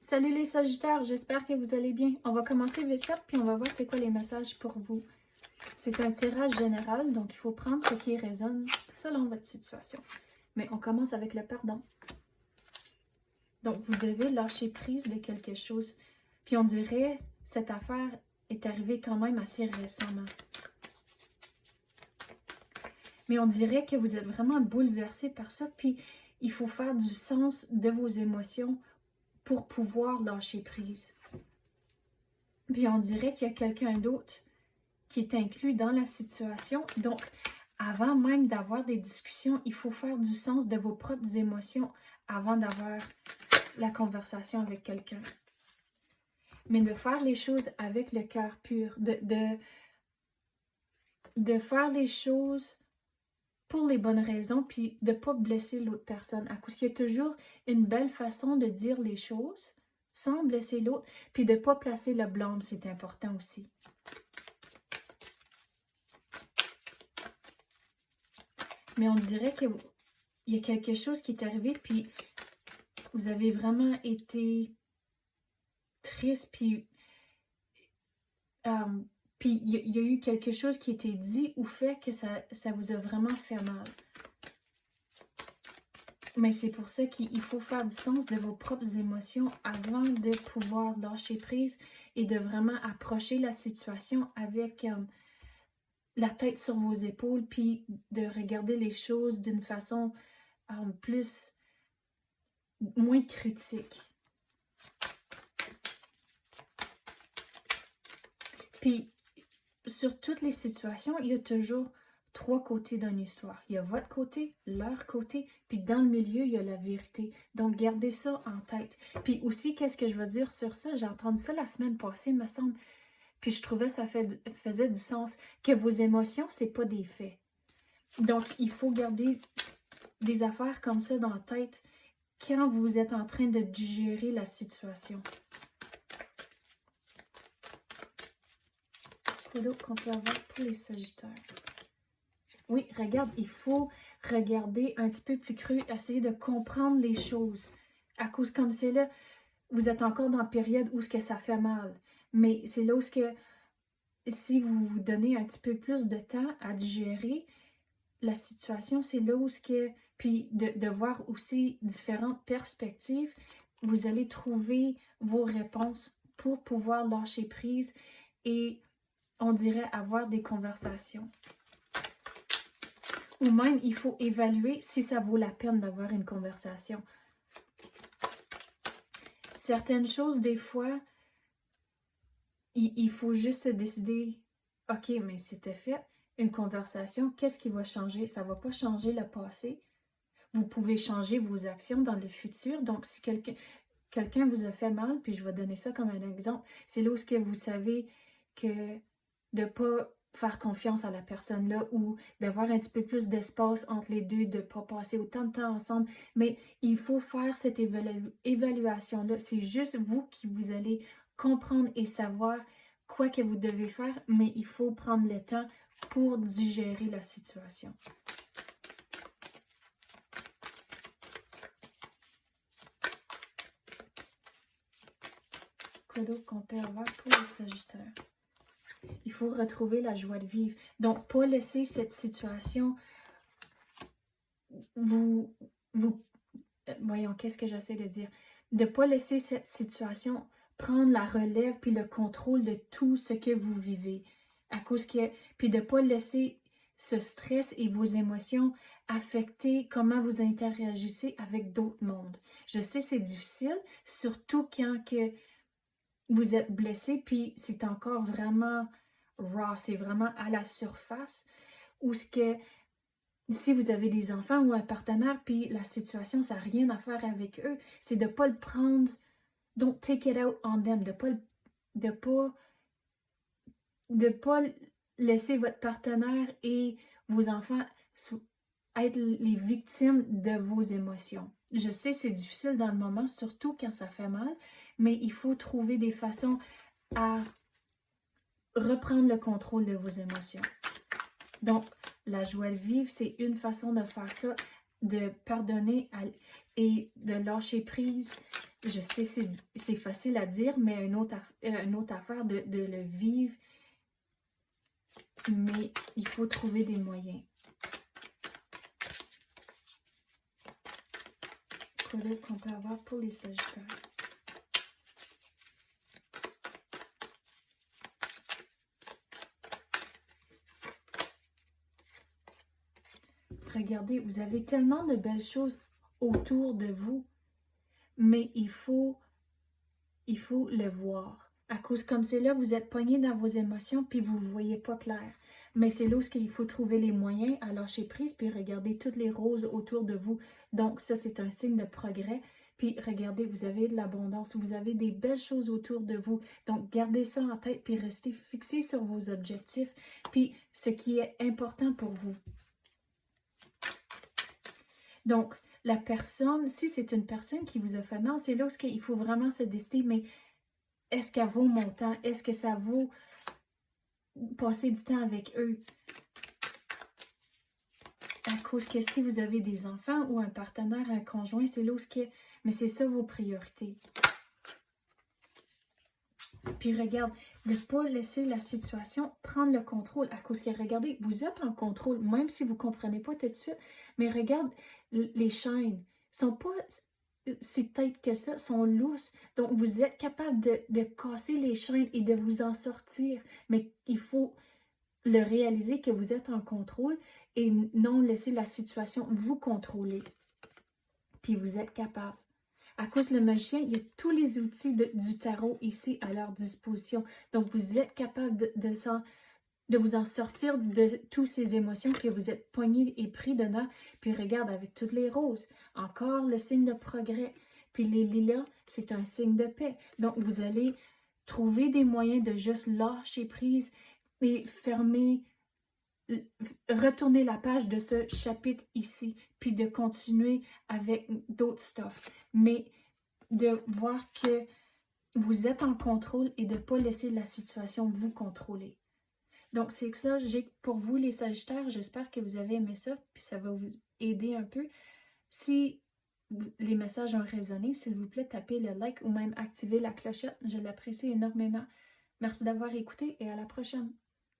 Salut les Sagittaires, j'espère que vous allez bien. On va commencer vite fait, puis on va voir c'est quoi les messages pour vous. C'est un tirage général, donc il faut prendre ce qui résonne selon votre situation. Mais on commence avec le pardon. Donc vous devez lâcher prise de quelque chose. Puis on dirait, cette affaire est arrivée quand même assez récemment. Mais on dirait que vous êtes vraiment bouleversé par ça, puis il faut faire du sens de vos émotions pour pouvoir lâcher prise. Puis on dirait qu'il y a quelqu'un d'autre qui est inclus dans la situation. Donc, avant même d'avoir des discussions, il faut faire du sens de vos propres émotions avant d'avoir la conversation avec quelqu'un. Mais de faire les choses avec le cœur pur, de faire les choses pour les bonnes raisons, puis de ne pas blesser l'autre personne. À cause qu'il y a toujours une belle façon de dire les choses sans blesser l'autre, puis de ne pas placer le blâme, c'est important aussi. Mais on dirait qu'il y a quelque chose qui est arrivé, puis vous avez vraiment été triste, puis il y a eu quelque chose qui a été dit ou fait que ça vous a vraiment fait mal. Mais c'est pour ça qu'il faut faire du sens de vos propres émotions avant de pouvoir lâcher prise et de vraiment approcher la situation avec la tête sur vos épaules, puis de regarder les choses d'une façon moins critique. Puis, sur toutes les situations, il y a toujours 3 côtés d'une histoire. Il y a votre côté, leur côté, puis dans le milieu, il y a la vérité. Donc, gardez ça en tête. Puis aussi, qu'est-ce que je veux dire sur ça? J'ai entendu ça la semaine passée, me semble. Puis je trouvais que ça faisait du sens. Que vos émotions, c'est pas des faits. Donc, il faut garder des affaires comme ça dans la tête quand vous êtes en train de digérer la situation. Quoi d'autre qu'on peut avoir pour les Sagittaires? Oui, regarde, il faut regarder un petit peu plus cru, essayer de comprendre les choses. À cause comme c'est là, vous êtes encore dans la période où ce que ça fait mal. Mais c'est là où ce que, si vous vous donnez un petit peu plus de temps à digérer la situation, c'est là où ce que, puis de voir aussi différentes perspectives, vous allez trouver vos réponses pour pouvoir lâcher prise et, on dirait, avoir des conversations. Ou même, il faut évaluer si ça vaut la peine d'avoir une conversation. Certaines choses, des fois, il faut juste se décider, OK, mais c'était fait, une conversation, qu'est-ce qui va changer? Ça ne va pas changer le passé. Vous pouvez changer vos actions dans le futur. Donc, si quelqu'un vous a fait mal, puis je vais donner ça comme un exemple, c'est là où ce que vous savez que de ne pas faire confiance à la personne-là ou d'avoir un petit peu plus d'espace entre les deux, de ne pas passer autant de temps ensemble. Mais il faut faire cette évaluation-là. C'est juste vous qui vous allez comprendre et savoir quoi que vous devez faire, mais il faut prendre le temps pour digérer la situation. Quoi d'autre qu'on peut avoir pour les Sagittaires? Il faut retrouver la joie de vivre. Donc, pas laisser cette situation voyons, qu'est-ce que j'essaie de dire? De ne pas laisser cette situation prendre la relève puis le contrôle de tout ce que vous vivez. Puis de ne pas laisser ce stress et vos émotions affecter comment vous interagissez avec d'autres mondes. Je sais, c'est difficile, surtout quand que vous êtes blessé, puis c'est encore vraiment raw, c'est vraiment à la surface, ou ce que si vous avez des enfants ou un partenaire, puis la situation, ça n'a rien à faire avec eux, c'est de ne pas le prendre, don't take it out on them, de pas laisser votre partenaire et vos enfants être les victimes de vos émotions. Je sais, c'est difficile dans le moment, surtout quand ça fait mal, mais il faut trouver des façons à reprendre le contrôle de vos émotions. Donc, la joie de vivre, c'est une façon de faire ça, de pardonner et de lâcher prise, Je sais, c'est facile à dire, mais une autre affaire de le vivre, mais il faut trouver des moyens. Quoi d'autre qu'on peut avoir pour les Sagittaires? Regardez, vous avez tellement de belles choses autour de vous, mais il faut le voir. À cause comme c'est là, vous êtes pogné dans vos émotions, puis vous ne voyez pas clair. Mais c'est là où il faut trouver les moyens à lâcher prise, puis regarder toutes les roses autour de vous. Donc ça, c'est un signe de progrès. Puis regardez, vous avez de l'abondance, vous avez des belles choses autour de vous. Donc gardez ça en tête, puis restez fixés sur vos objectifs, puis ce qui est important pour vous. Donc, la personne, si c'est une personne qui vous a fait mal, c'est là où il faut vraiment se décider, mais est-ce qu'elle vaut mon temps? Est-ce que ça vaut passer du temps avec eux? À cause que si vous avez des enfants ou un partenaire, un conjoint, c'est là où mais c'est ça vos priorités. Puis regarde, de ne pas laisser la situation prendre le contrôle. À cause que, regardez, vous êtes en contrôle, même si vous ne comprenez pas tout de suite. Mais regarde, les chaînes sont pas si têtes que ça, sont lousses. Donc, vous êtes capable de casser les chaînes et de vous en sortir. Mais il faut le réaliser que vous êtes en contrôle et non laisser la situation vous contrôler. Puis vous êtes capable. À cause le magicien, il y a tous les outils du tarot ici à leur disposition. Donc, vous êtes capable de vous en sortir de toutes ces émotions que vous êtes poignés et pris dedans. Puis regarde, avec toutes les roses, encore le signe de progrès. Puis les lilas, c'est un signe de paix. Donc, vous allez trouver des moyens de juste lâcher prise et fermer, retourner la page de ce chapitre ici, puis de continuer avec d'autres stuff. Mais de voir que vous êtes en contrôle et de ne pas laisser la situation vous contrôler. Donc, c'est que ça, j'ai pour vous les Sagittaires. J'espère que vous avez aimé ça, puis ça va vous aider un peu. Si les messages ont résonné, s'il vous plaît, tapez le like ou même activez la clochette. Je l'apprécie énormément. Merci d'avoir écouté et à la prochaine.